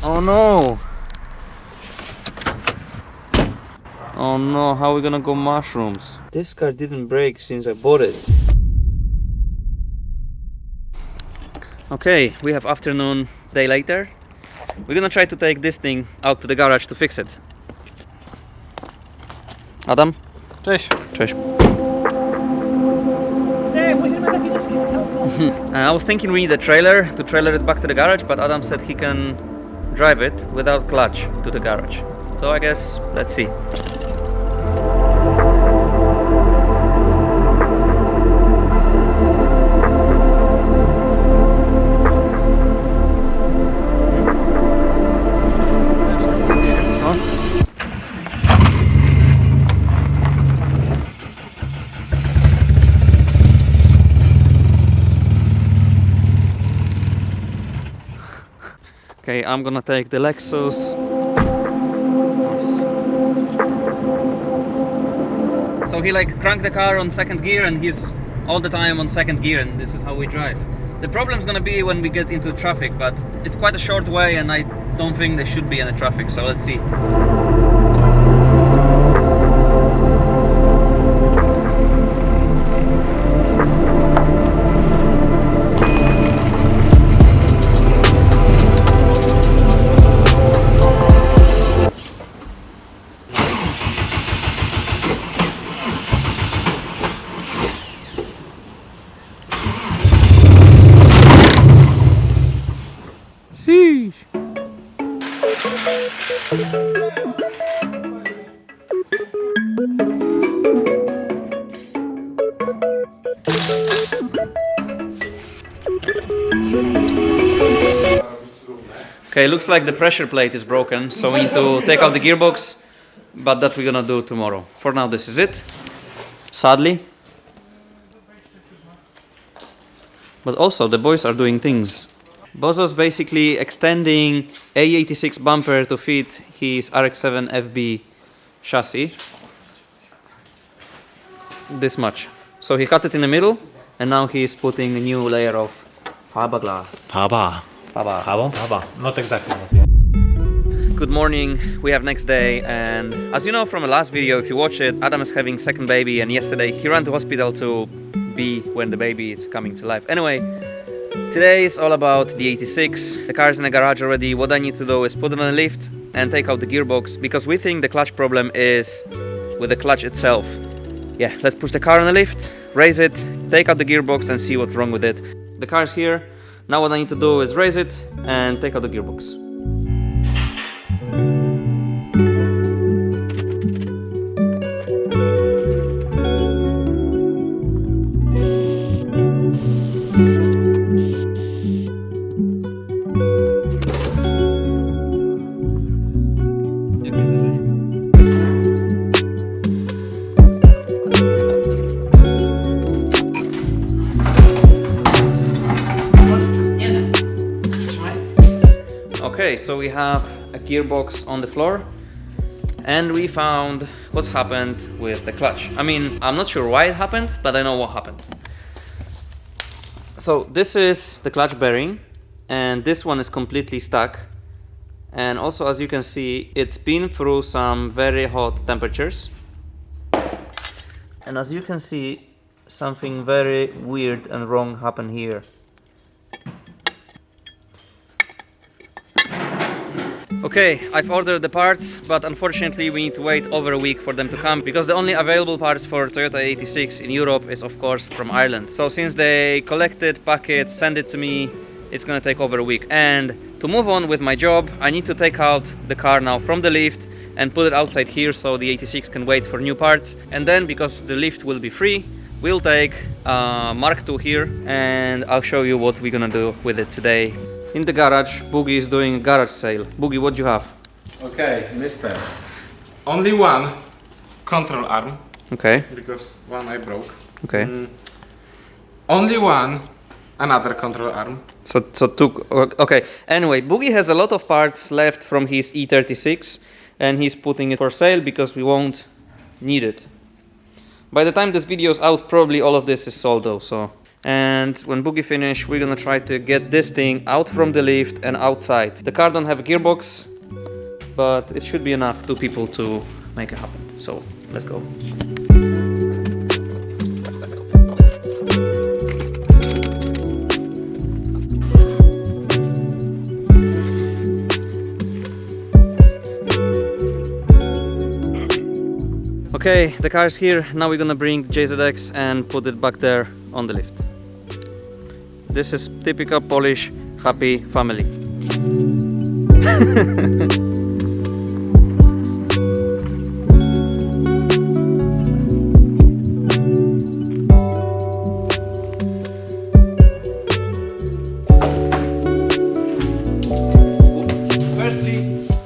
Oh no! Oh no, how are we gonna go mushrooms? This car didn't break since I bought it. Okay, we have afternoon, day later. We're gonna try to take this thing out to the garage to fix it. Adam? Cześć. Cześć. I was thinking we need a trailer to trailer it back to the garage, but Adam said he can drive it without clutch to the garage. So I guess, let's see. Okay, I'm gonna take the Lexus. So he like cranked the car on second gear and he's all the time on second gear, and this is how we drive. The problem's gonna be when we get into traffic, but it's quite a short way and I don't think there should be any traffic, so let's see. Okay, looks like the pressure plate is broken, so we need to take out the gearbox, but that we're gonna do tomorrow. For now, this is it, sadly. But also, the boys are doing things. Bozo's basically extending AE86 bumper to fit his RX-7 FB chassis. This much. So he cut it in the middle, and now he is putting a new layer of fiberglass. Paba. Paba. Paba. Not exactly. Good morning, we have next day, and as you know from the last video, if you watch it, Adam is having second baby, and yesterday he ran to hospital to be when the baby is coming to life. Anyway, today is all about the 86. The car is in the garage already. What I need to do is put it on a lift and take out the gearbox, because we think the clutch problem is with the clutch itself. Yeah, let's push the car on the lift, raise it, take out the gearbox and see what's wrong with it. The car is here. Now what I need to do is raise it and take out the gearbox. Okay, so we have a gearbox on the floor and we found what's happened with the clutch. I mean, I'm not sure why it happened, but I know what happened. So this is the clutch bearing and this one is completely stuck. And also, as you can see, it's been through some very hot temperatures. And as you can see, something very weird and wrong happened here. Okay, I've ordered the parts, but unfortunately we need to wait over a week for them to come, because the only available parts for Toyota AE86 in Europe is of course from Ireland. So since they collect it, pack it, send it to me, it's gonna take over a week. And to move on with my job, I need to take out the car now from the lift and put it outside here so the 86 can wait for new parts. And then, because the lift will be free, we'll take Mark II here and I'll show you what we're gonna do with it today. In the garage, Boogie is doing a garage sale. Boogie, what do you have? Okay, mister. Only one control arm. Okay. Because one I broke. Okay. Only one another control arm. So two. Okay. Anyway, Boogie has a lot of parts left from his E36, and he's putting it for sale because we won't need it. By the time this video is out, probably all of this is sold though. So. And when boogie finish, we're gonna try to get this thing out from the lift and outside. The car don't have a gearbox, but it should be enough, 2 people to make it happen. So let's go. Okay, the car is here. Now we're gonna bring 𝙎𝙧𝙧𝙖𝙢 and put it back there on the lift. This is typical Polish happy family.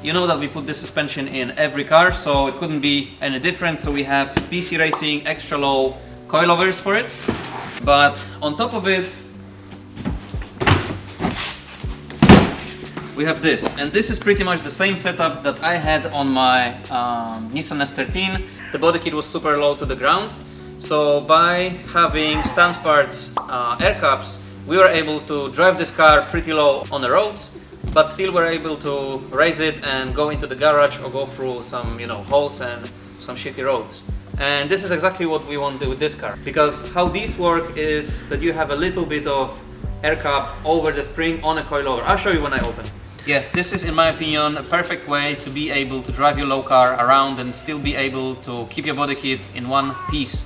You know that we put this suspension in every car, so it couldn't be any different. So we have BC Racing extra low coilovers for it. But on top of it, we have this. And this is pretty much the same setup that I had on my Nissan S13. The body kit was super low to the ground. So by having Stanceparts air cups, we were able to drive this car pretty low on the roads, but still we're able to raise it and go into the garage or go through some, you know, holes and some shitty roads. And this is exactly what we want to do with this car, because how these work is that you have a little bit of air cup over the spring on a coilover. I'll show you when I open. Yeah, this is in my opinion a perfect way to be able to drive your low car around and still be able to keep your body kit in one piece.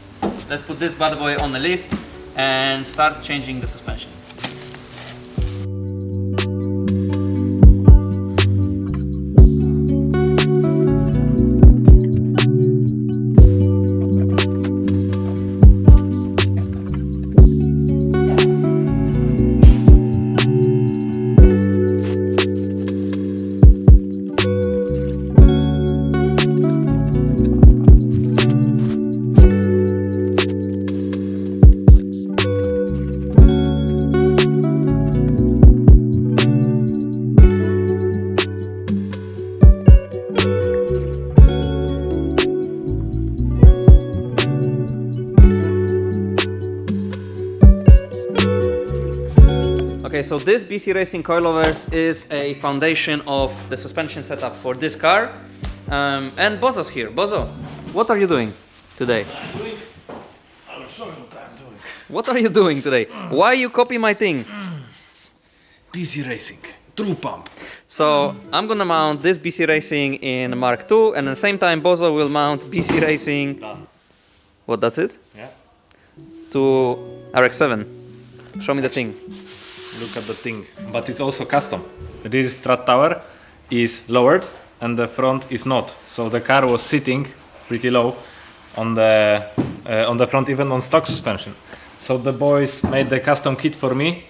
Let's put this bad boy on the lift and start changing the suspension. Okay, so this BC Racing coilovers is a foundation of the suspension setup for this car. And Bozo's here. Bozo, what are you doing today? I'll show you what I'm doing. What are you doing today? Why you copy my thing? BC Racing, true pump. So I'm gonna mount this BC Racing in Mark II, and at the same time Bozo will mount BC Racing. Done. What, that's it? Yeah. To RX-7. Show me the thing. Look at the thing. But it's also custom. The rear strut tower is lowered and the front is not. So the car was sitting pretty low on the front, even on stock suspension. So the boys made the custom kit for me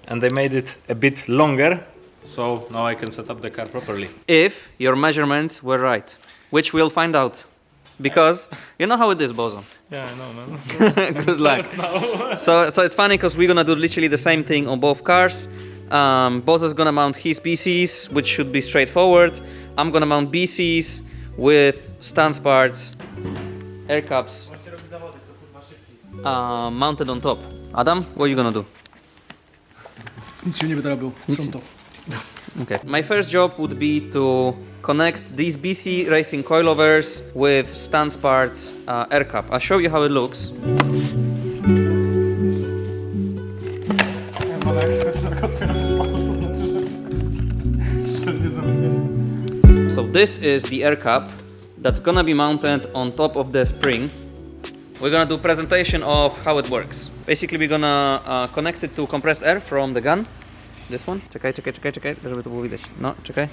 and they made it a bit longer. So now I can set up the car properly. If your measurements were right, which we'll find out. Because you know how it is, Bozo. Yeah, I know, man. Good luck. So it's funny because we're gonna do literally the same thing on both cars. Bozo's gonna mount his BCs, which should be straightforward. I'm gonna mount BCs with Stanceparts, air cups mounted on top. Adam, what are you gonna do? Nic się nie będę robił. Są to. Okay. My first job would be to connect these BC Racing coilovers with Stanceparts air cup. I'll show you how it looks. So this is the air cup that's gonna be mounted on top of the spring. We're gonna do presentation of how it works. Basically we're gonna connect it to compressed air from the gun. This one. Czekaj, żeby to było widać. No, czekaj.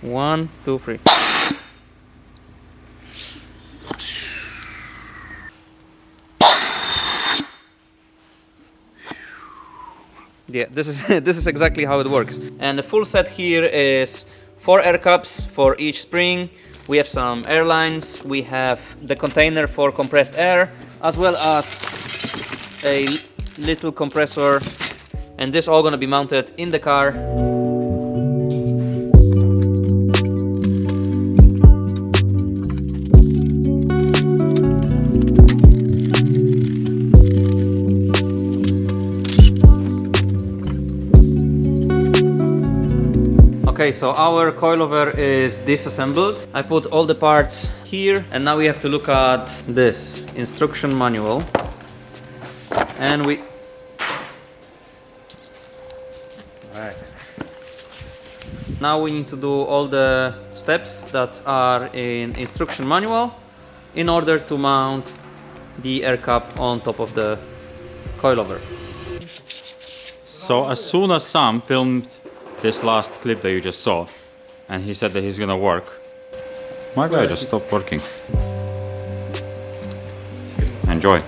1, 2, 3. Yeah, this is exactly how it works. And the full set here is 4 air cups for each spring. We have some airlines. We have the container for compressed air, as well as a little compressor. And this all gonna be mounted in the car. Okay, so our coilover is disassembled. I put all the parts here, and now we have to look at this instruction manual. And we... Alright. Now we need to do all the steps that are in instruction manual in order to mount the air cup on top of the coilover. So as soon as Sam filmed this last clip that you just saw, and he said that he's gonna work, my guy just stopped working. Enjoy.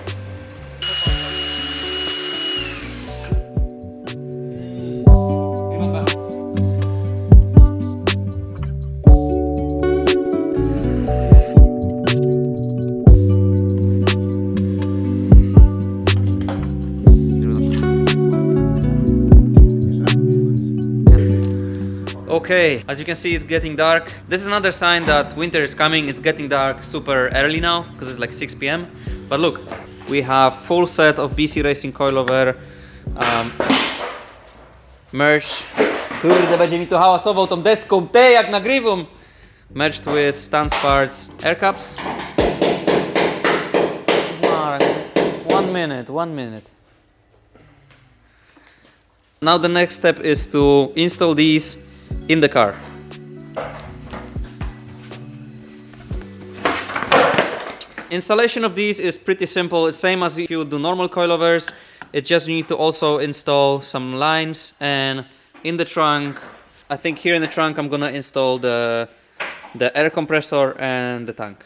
Okay, as you can see, it's getting dark. This is another sign that winter is coming. It's getting dark super early now because it's like 6 p.m. But look, we have full set of BC Racing coilover merged. Kurde, będzie mi to hałasował tą deską, jak nagrywam. Merged with Stanceparts aircups. 1 minute. Now the next step is to install these in the car. Installation of these is pretty simple. It's same as if you do normal coilovers. It just need to also install some lines, and in the trunk, I think here in the trunk I'm gonna install the air compressor and the tank.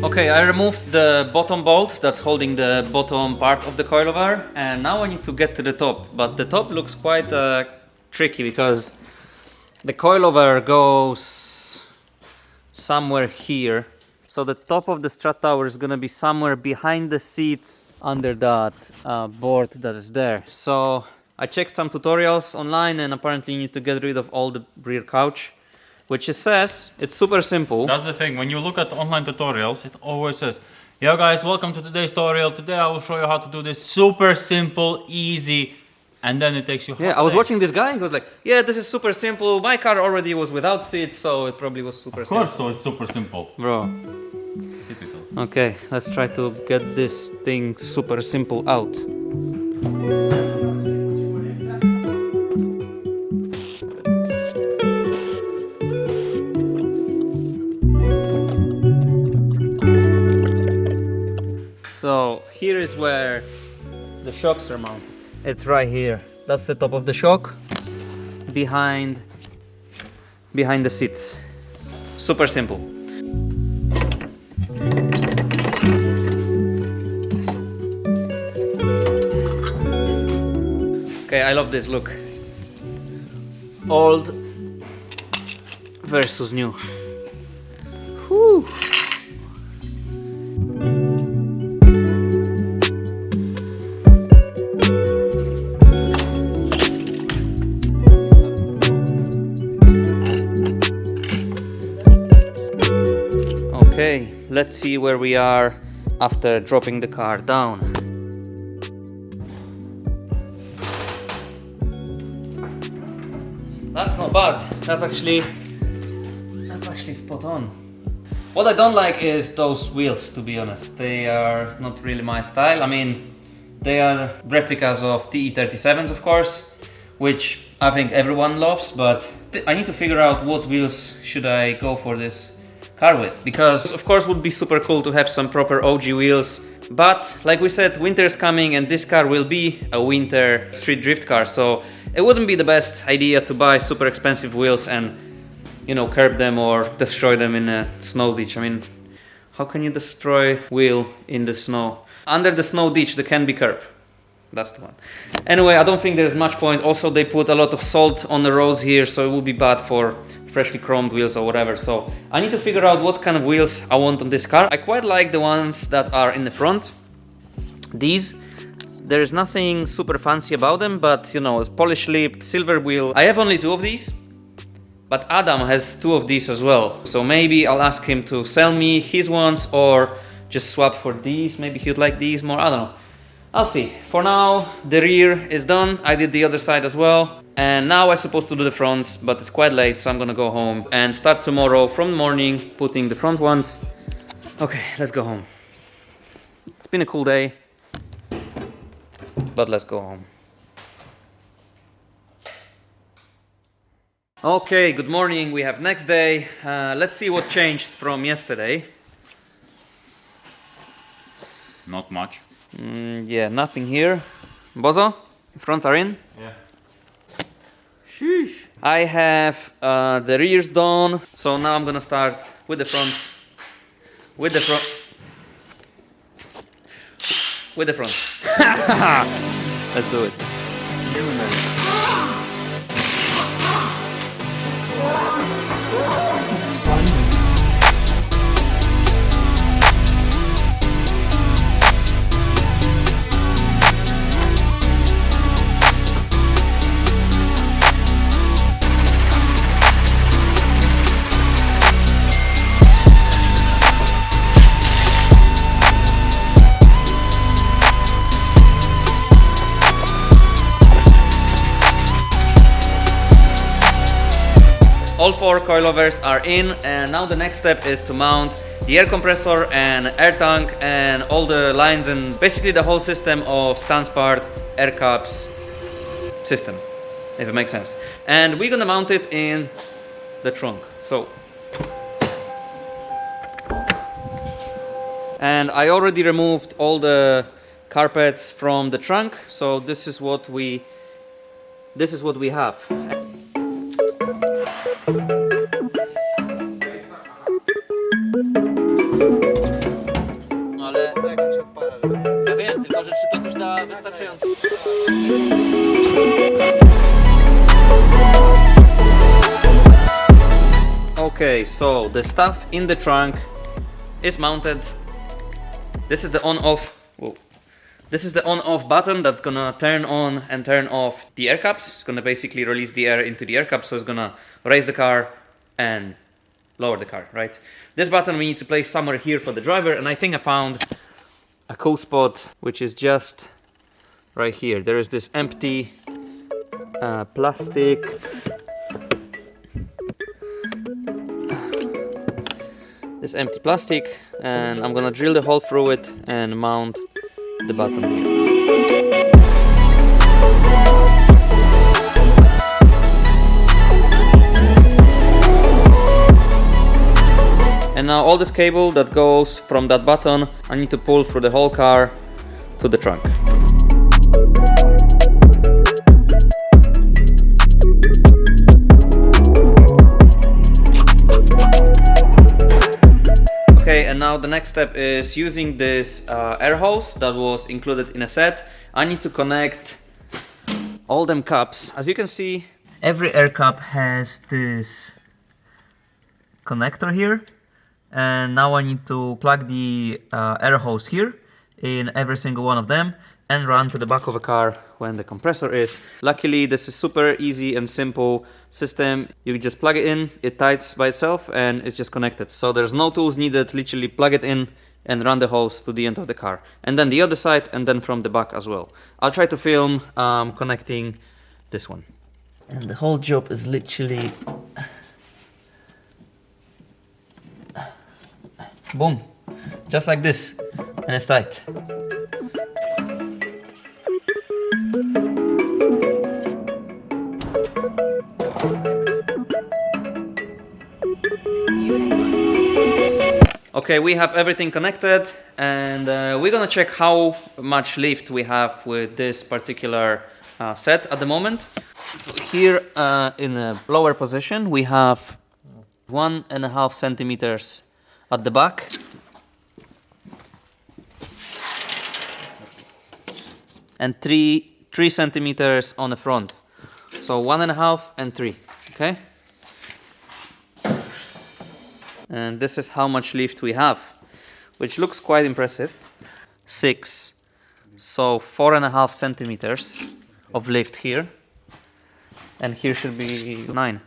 Okay, I removed the bottom bolt that's holding the bottom part of the coilover, and now I need to get to the top. But the top looks quite tricky because the coilover goes somewhere here. So the top of the strut tower is gonna be somewhere behind the seats under that board that is there. So I checked some tutorials online, and apparently you need to get rid of all the rear couch, which it says it's super simple. That's the thing, when you look at online tutorials, it always says, yo guys, welcome to today's tutorial. Today I will show you how to do this super simple, easy, and then it takes you half I was day. watching this guy, he was like, yeah, this is super simple. My car already was without seat, so it probably was super simple. Of course, so it's super simple. Bro. Typical. Okay, let's try to get this thing super simple out. So here is where the shocks are mounted. It's right here. That's the top of the shock behind the seats. Super simple. Okay, I love this look. Old versus new. Whew. Okay, let's see where we are after dropping the car down. That's not bad. That's actually spot on. What I don't like is those wheels, to be honest. They are not really my style. I mean, they are replicas of TE37s, of course, which I think everyone loves, but I need to figure out what wheels should I go for this car with, because of course would be super cool to have some proper OG wheels, but like we said, winter is coming and this car will be a winter street drift car, so it wouldn't be the best idea to buy super expensive wheels and, you know, curb them or destroy them in a snow ditch. I mean, how can you destroy wheel in the snow? Under the snow ditch there can be curb. That's the one. Anyway, I don't think there's much point. Also, they put a lot of salt on the roads here, so it would be bad for freshly chromed wheels or whatever. So I need to figure out what kind of wheels I want on this car. I quite like the ones that are in the front. These There is nothing super fancy about them, but you know, it's polished lipped, silver wheel. I have only 2 of these, but Adam has 2 of these as well. So maybe I'll ask him to sell me his ones or just swap for these. Maybe he'd like these more, I don't know. I'll see. For now, the rear is done. I did the other side as well. And now I'm supposed to do the fronts, but it's quite late, so I'm gonna go home and start tomorrow from the morning, putting the front ones. Okay, let's go home. It's been a cool day, but let's go home. Okay, good morning. We have next day. Let's see what changed from yesterday. Not much. Yeah, nothing here. Bozo, fronts are in? Yeah. Sheesh. I have the rears done, so now I'm gonna start with the fronts. With the front. With the front. Let's do it. All 4 coilovers are in, and now the next step is to mount the air compressor and air tank and all the lines and basically the whole system of Stanceparts, aircups system, if it makes sense. And we're gonna mount it in the trunk. So, and I already removed all the carpets from the trunk, so this is what we have. Ale ja wiem, tylko że czy to coś da wystarczająco. Okay, so the stuff in the trunk is mounted. This is the on-off. This is the on-off button that's gonna turn on and turn off the air cups. It's gonna basically release the air into the air cups, so it's gonna raise the car and lower the car, right? This button we need to place somewhere here for the driver, and I think I found a cool spot, which is just right here. There is this empty plastic. This empty plastic, and I'm gonna drill the hole through it and mount the button here. And now all this cable that goes from that button, I need to pull through the whole car to the trunk. Okay, and now the next step is using this air hose that was included in a set. I need to connect all them cups. As you can see, every air cup has this connector here. And now I need to plug the air hose here in every single one of them and run to the back of a car when the compressor is. Luckily, this is super easy and simple system. You just plug it in, it tightens by itself, and it's just connected. So there's no tools needed, literally plug it in and run the hose to the end of the car. And then the other side, and then from the back as well. I'll try to film connecting this one. And the whole job is literally... boom, just like this, and it's tight. Okay, we have everything connected, and we're gonna check how much lift we have with this particular set at the moment. So here in the lower position we have 1.5 centimeters at the back, and 3 centimeters on the front. So 1.5 and 3, okay? And this is how much lift we have, which looks quite impressive. 6, So 4.5 centimeters of lift here. And here should be 9.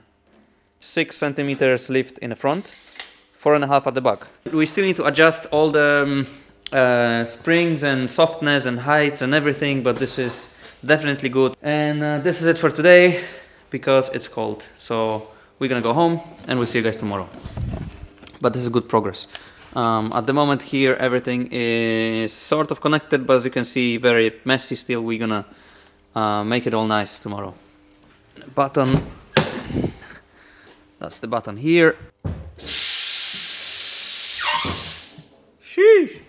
6 centimeters lift in the front, 4.5 at the back. We still need to adjust all the springs and softness and heights and everything, but this is definitely good. And this is it for today because it's cold. So we're gonna go home and we'll see you guys tomorrow. But this is good progress. At the moment here everything is sort of connected, but as you can see very messy still. We're gonna make it all nice tomorrow. Button, that's the button here. Sheesh.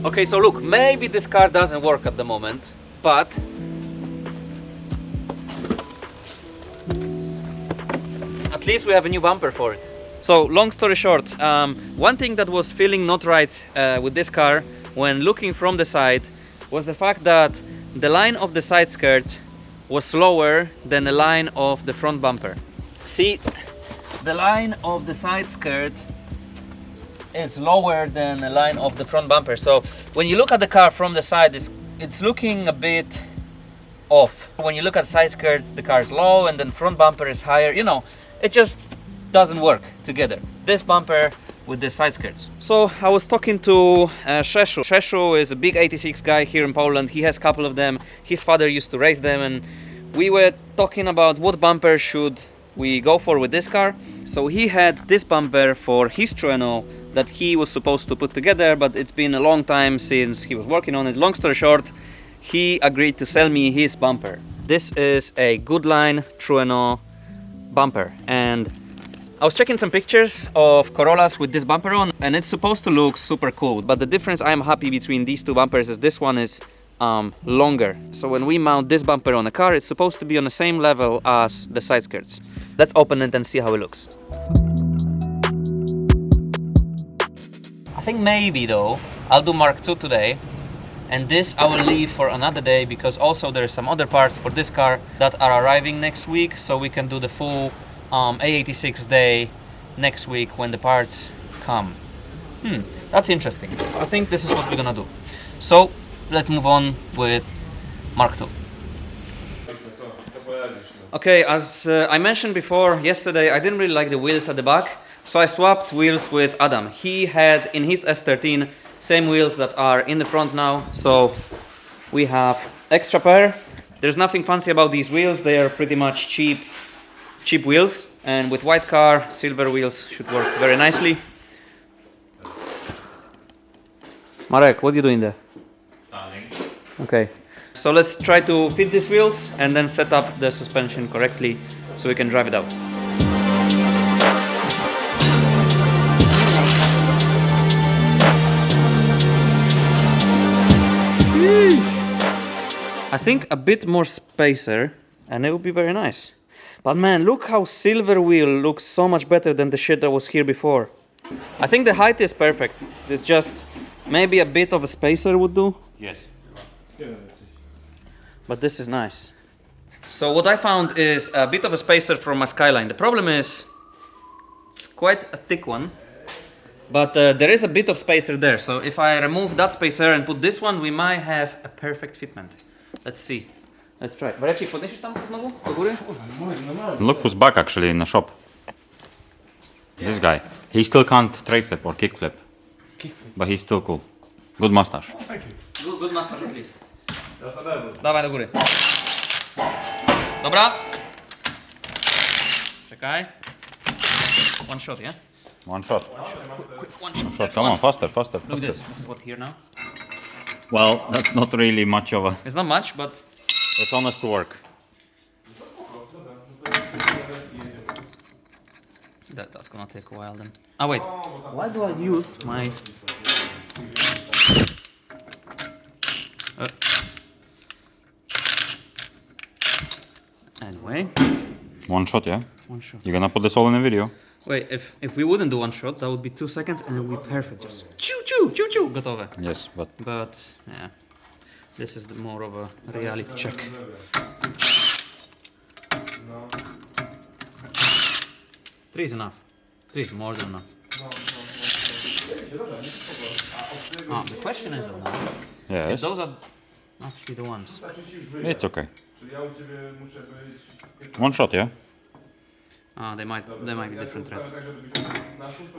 Okay, so look, maybe this car doesn't work at the moment, but at least we have a new bumper for it. So, long story short, one thing that was feeling not right with this car when looking from the side was the fact that the line of the side skirt was lower than the line of the front bumper. See, the line of the side skirt is lower than the line of the front bumper. So when you look at the car from the side, it's looking a bit off. When you look at side skirts, the car is low and then front bumper is higher. You know, it just doesn't work together. This bumper with the side skirts. So I was talking to 𝙎𝙩𝙧𝙖𝙤𝙢. 𝙎𝙩𝙧 is a big 86 guy here in Poland. He has a couple of them. His father used to race them, and we were talking about what bumper should we go for with this car. So he had this bumper for his 𝙎𝙯 that he was supposed to put together, but it's been a long time since he was working on it. Long story short, he agreed to sell me his bumper. This is a Goodline 𝙎𝙯 bumper, and I was checking some pictures of Corollas with this bumper on, and it's supposed to look super cool. But the difference I'm happy between these two bumpers is this one is longer. So when we mount this bumper on a car, it's supposed to be on the same level as the side skirts. Let's open it and see how it looks. I think maybe though, I'll do Mark II today, and this I will leave for another day because also there are some other parts for this car that are arriving next week, so we can do the full A86 day next week when the parts come. That's interesting. I think this is what we're gonna do. So let's move on with Mark II. Okay, as I mentioned before, yesterday I didn't really like the wheels at the back, so I swapped wheels with Adam. He had in his S13 same wheels that are in the front now, so we have extra pair. There's nothing fancy about these wheels, they are pretty much cheap wheels, and with white car, silver wheels should work very nicely. Marek, what are you doing there? Standing. Okay, so let's try to fit these wheels and then set up the suspension correctly so we can drive it out. I think a bit more spacer and it would be very nice. But man, look how silver wheel looks so much better than the shit that was here before. I think the height is perfect. It's just maybe a bit of a spacer would do. Yes. But this is nice. So what I found is a bit of a spacer from my Skyline. The problem is it's quite a thick one, but there is a bit of spacer there. So if I remove that spacer and put this one, we might have a perfect fitment. Let's see. Let's try. Warecik, podniesiesz tam znowu do góry? Look who's back actually in the shop. This guy. He still can't tray flip or kick flip. But he's still cool. Good mustache. Good mustache at least. Dawaj do góry. Dobra. Czekaj. One shot, yeah? One shot. Quick one shot. Shot. Come on, faster, faster, Look faster. this is what here now. Well, that's not really much of a... It's not much, but It's honest to work. that's gonna take a while then. Ah wait, why do I use my... Anyway, One shot, yeah? one shot. You're gonna put this all in the video? Wait, if we wouldn't do one shot, that would be 2 seconds and it would be perfect. Just choo choo choo choo, gotowe. Yes, but But yeah, this is more of a reality check. 3 is enough. 3 is more than enough. The question is now, if yes, those are actually the ones. it's okay. One shot, yeah? They might be different thread.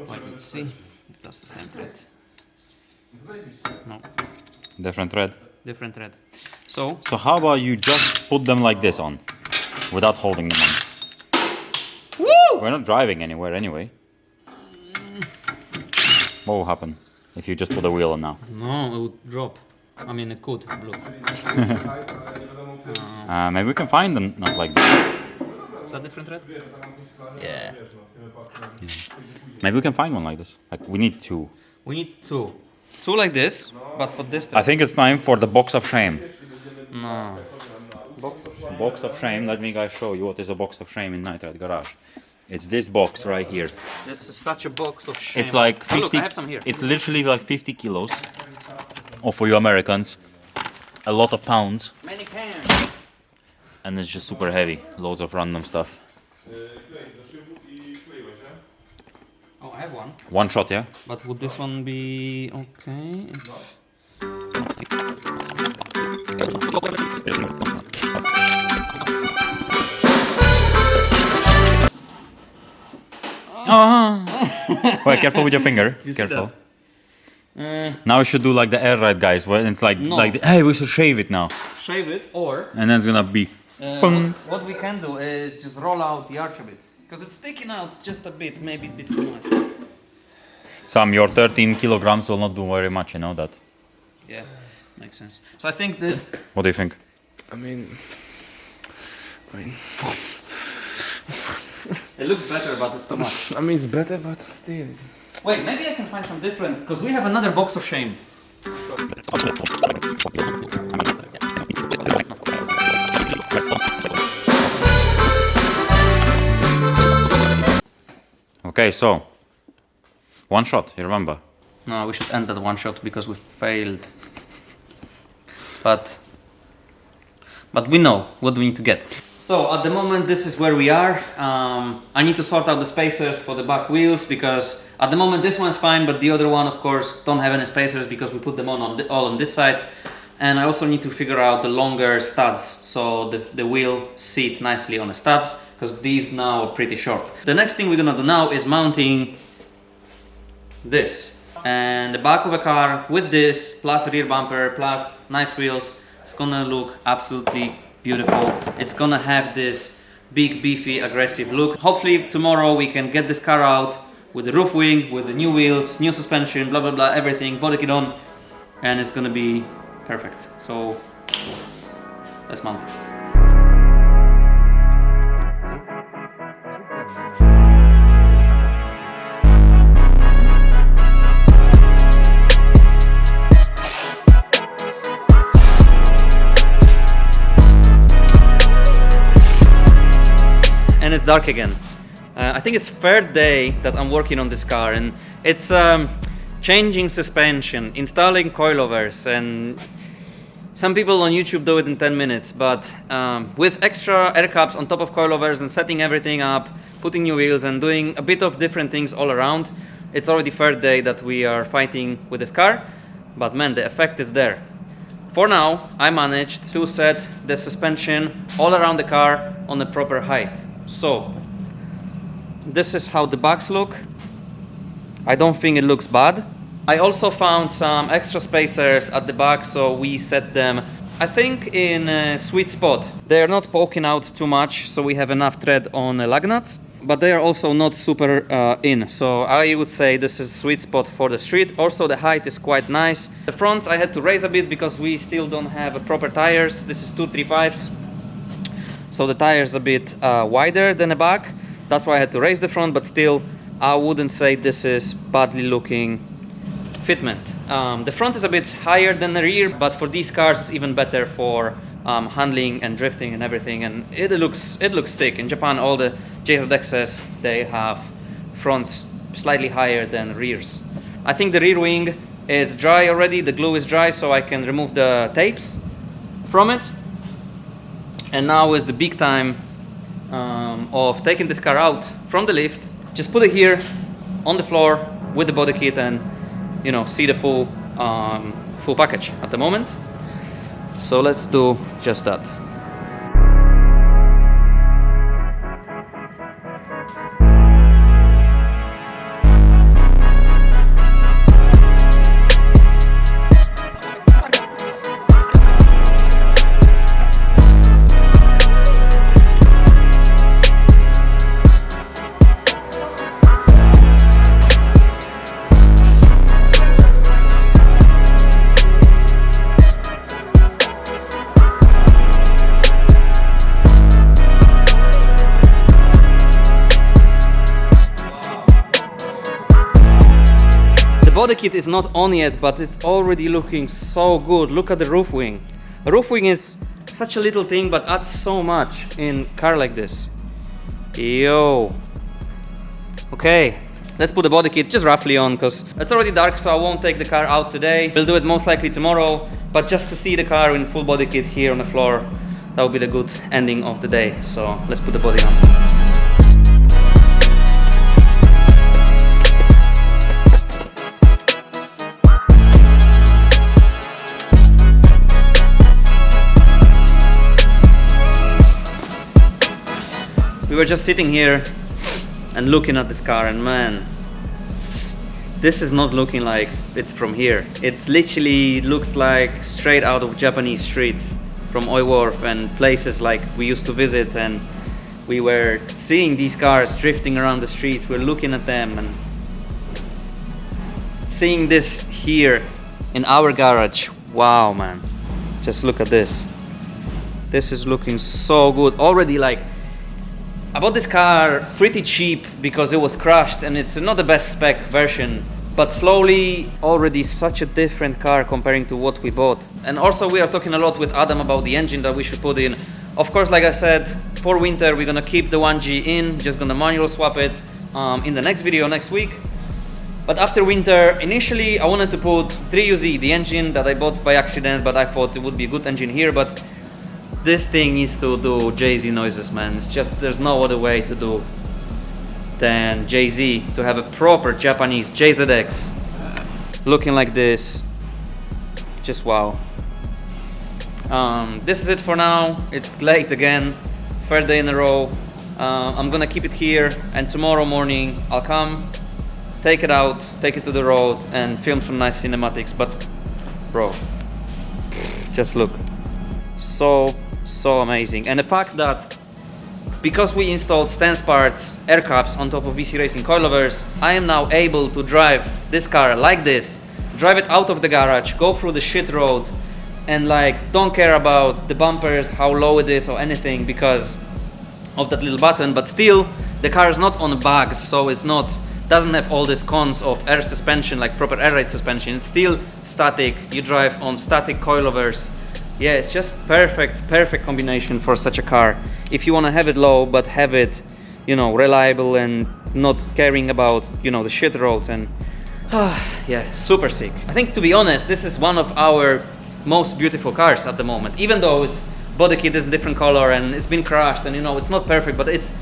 Wait, let's see if that's the same thread. No, Different thread. different thread. So So how about you just put them like this on, without holding them on? woo! We're not driving anywhere anyway. What will happen if you just put the wheel on now? No, it would drop. I mean, it could blow. Maybe we can find them not like this. Is that different thread? Yeah. Maybe we can find one like this. Like we need two. We need 2. 2 like this, but for this I thread. think it's time for the box of shame. No. Box of shame. Let me guys show you what is a box of shame in NIGHTRIDE garage. It's this box right here. This is such a box of shame. It's like Oh, 50. look, I have some here. It's literally like 50 kilos. Or for you Americans, a lot of pounds. Many cans. And it's just super heavy. Loads of random stuff. Oh, I have one. One shot, yeah? But would this one be okay? Wait, careful with your finger. Careful. Now we should do like the air ride guys, where it's like, No. hey, we should shave it now. Shave it, or And then it's gonna be. what we can do is just roll out the arch a bit. Because it's sticking out just a bit, maybe a bit too much. Sam, your 13 kilograms will not do very much, you know that. Yeah, makes sense. So I think that What do you think? I mean, it looks better, but it's too much. it's better, but still. Wait, maybe I can find some different, because we have another box of shame. Okay, so. One shot, you remember? No, we should end that one shot because we failed. But we know what we need to get. So at the moment this is where we are. I need to sort out the spacers for the back wheels because at the moment this one is fine, but the other one of course don't have any spacers because we put them all on this side. And I also need to figure out the longer studs so the wheel sit nicely on the studs because these now are pretty short. The next thing we're gonna do now is mounting this. And the back of a car with this, plus rear bumper, plus nice wheels, it's gonna look absolutely beautiful. It's gonna have this big, beefy, aggressive look. Hopefully tomorrow we can get this car out with the roof wing, with the new wheels, new suspension, blah blah blah, everything, body kit on, and it's gonna be perfect. So let's mount it. And it's dark again. I think it's third day that I'm working on this car, and it's changing suspension, installing coilovers, and some people on YouTube do it in 10 minutes, but with extra air cups on top of coilovers and setting everything up, putting new wheels and doing a bit of different things all around, it's already third day that we are fighting with this car, but man, the effect is there. For now, I managed to set the suspension all around the car on the proper height. So, this is how the backs look. I don't think it looks bad. I also found some extra spacers at the back, so we set them, I think, in a sweet spot. They are not poking out too much, so we have enough tread on the lug nuts, but they are also not super in. So I would say this is a sweet spot for the street. Also, the height is quite nice. The fronts I had to raise a bit because we still don't have proper tires. This is 235s. So the tire is a bit wider than the back. That's why I had to raise the front, but still I wouldn't say this is badly looking fitment. The front is a bit higher than the rear, but for these cars it's even better for handling and drifting and everything, and it looks sick. In Japan all the GX100s, they have fronts slightly higher than rears. I think the rear wing is dry already, the glue is dry, so I can remove the tapes from it. And now is the big time of taking this car out from the lift. Just put it here on the floor with the body kit and, you know, see the full package at the moment. So let's do just that. The body kit is not on yet, but it's already looking so good. Look at the roof wing. The roof wing is such a little thing, but adds so much in a car like this. Yo. Okay, let's put the body kit just roughly on, because it's already dark, so I won't take the car out today. We'll do it most likely tomorrow, but just to see the car in full body kit here on the floor, that would be the good ending of the day. So let's put the body on. We were just sitting here and looking at this car, and man, this is not looking like it's from here. It literally looks like straight out of Japanese streets from Oi Wharf and places like we used to visit, and we were seeing these cars drifting around the streets. We're looking at them and seeing this here in our garage. Wow, man, just look at this. This is looking so good already. Like, I bought this car pretty cheap because it was crashed and it's not the best spec version, but slowly already such a different car comparing to what we bought. And also we are talking a lot with Adam about the engine that we should put in. Of course, like I said, for winter we're gonna keep the 1G in, just gonna manual swap it in the next video next week. But after winter, initially I wanted to put 3UZ, the engine that I bought by accident, but I thought it would be a good engine here. But this thing needs to do Jay-Z noises, man. It's just, there's no other way to do than Jay-Z, to have a proper Japanese 𝙎𝙧𝙧𝙖𝙢 looking like this. Just wow. This is it for now. It's late again, third day in a row. I'm gonna keep it here, and tomorrow morning I'll come, take it out, take it to the road and film some nice cinematics. But bro, just look, so amazing. And the fact that because we installed Stanceparts air cups on top of VC Racing coilovers, I am now able to drive this car like this, drive it out of the garage, go through the shit road, and like don't care about the bumpers, how low it is or anything because of that little button. But still, the car is not on bags, so it's not, doesn't have all these cons of air suspension, like proper air ride suspension. It's still static, you drive on static coilovers. Yeah, it's just perfect combination for such a car. If you want to have it low, but have it, you know, reliable and not caring about, you know, the shit roads. And yeah, super sick. I think, to be honest, this is one of our most beautiful cars at the moment. Even though its body kit is a different color and it's been crashed, and you know, it's not perfect, but it's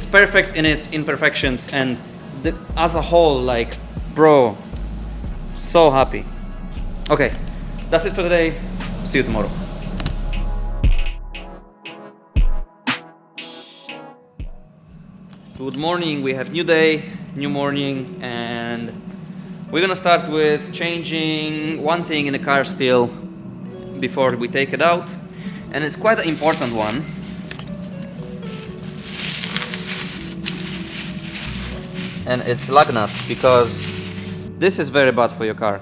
perfect in its imperfections. And as a whole, like, bro, so happy. Okay, that's it for today. See you tomorrow. Good morning, we have new day, new morning, and we're gonna start with changing one thing in the car still before we take it out, and it's quite an important one. And it's lug nuts, because this is very bad for your car.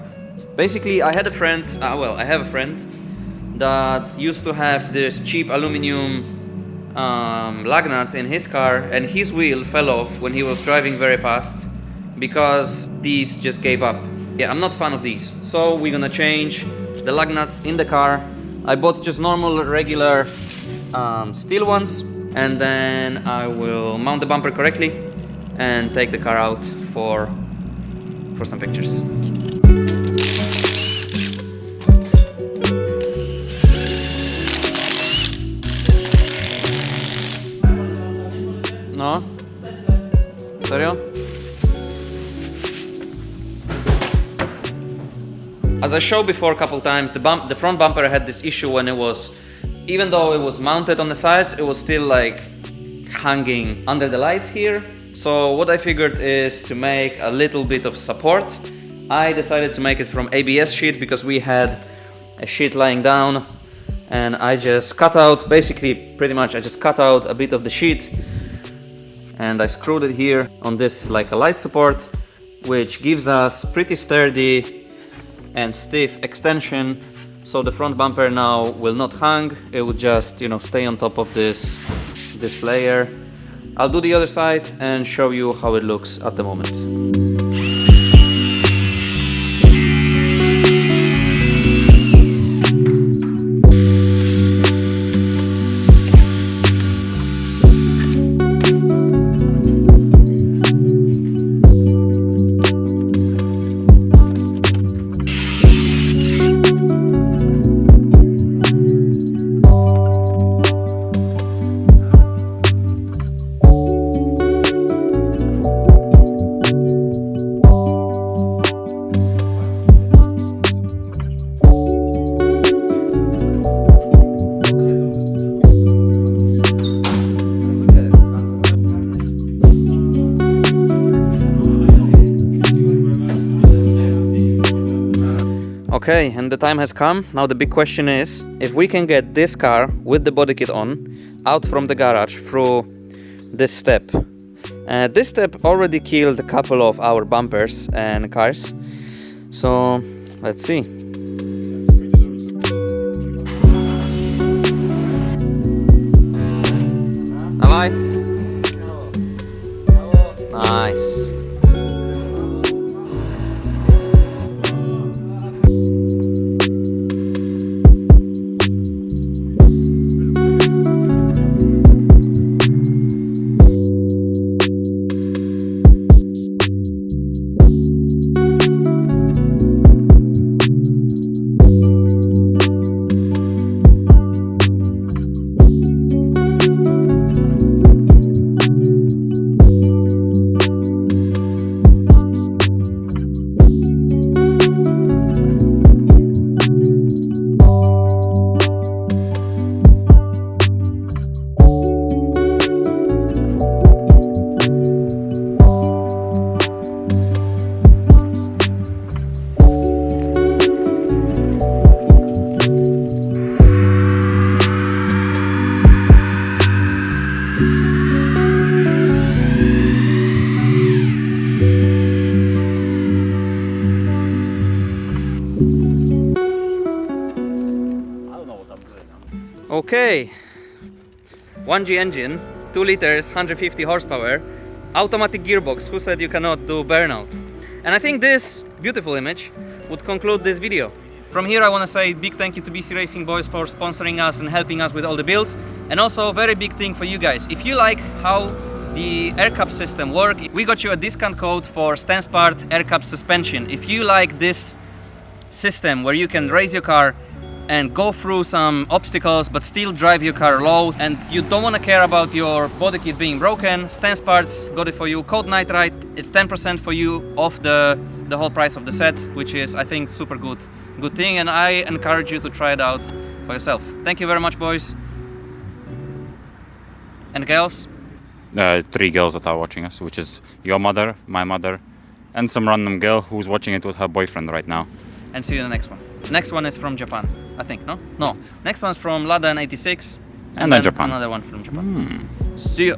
Basically, I had a friend, I have a friend that used to have this cheap aluminum lug nuts in his car, and his wheel fell off when he was driving very fast because these just gave up. Yeah, I'm not a fan of these. So we're gonna change the lug nuts in the car. I bought just normal, regular steel ones, and then I will mount the bumper correctly and take the car out for some pictures. No? Serio? As I showed before a couple times, the front bumper had this issue when it was, even though it was mounted on the sides, it was still like hanging under the lights here. So what I figured is to make a little bit of support. I decided to make it from ABS sheet because we had a sheet lying down, and I just cut out, basically pretty much I just cut out a bit of the sheet and I screwed it here on this like a light support, which gives us pretty sturdy and stiff extension, so the front bumper now will not hang, it will just, you know, stay on top of this layer. I'll do the other side and show you how it looks at the moment. Okay, and the time has come. Now the big question is, if we can get this car with the body kit on out from the garage through this step. This step already killed a couple of our bumpers and cars. So let's see. Dawaj. Nice. Okay, 1G engine, 2 liters, 150 horsepower, automatic gearbox. Who said you cannot do burnout? And I think this beautiful image would conclude this video. From here I want to say big thank you to BC Racing Boys for sponsoring us and helping us with all the builds. And also a very big thing for you guys. If you like how the aircup system works, we got you a discount code for Stanceparts aircup suspension. If you like this system where you can raise your car and go through some obstacles but still drive your car low, and you don't want to care about your body kit being broken, Stanceparts got it for you. Code NIGHTRIDE, it's 10% for you off the whole price of the set, which is, I think, super good thing, and I encourage you to try it out for yourself. Thank you very much, boys. And girls? 3 girls that are watching us, which is your mother, my mother, and some random girl who's watching it with her boyfriend right now. And see you in the next one. Next one is from Japan, I think, no? No. Next one's from 𝙎𝙧𝙖𝙤𝙬 AE86. And then Japan. Another one from Japan. See you.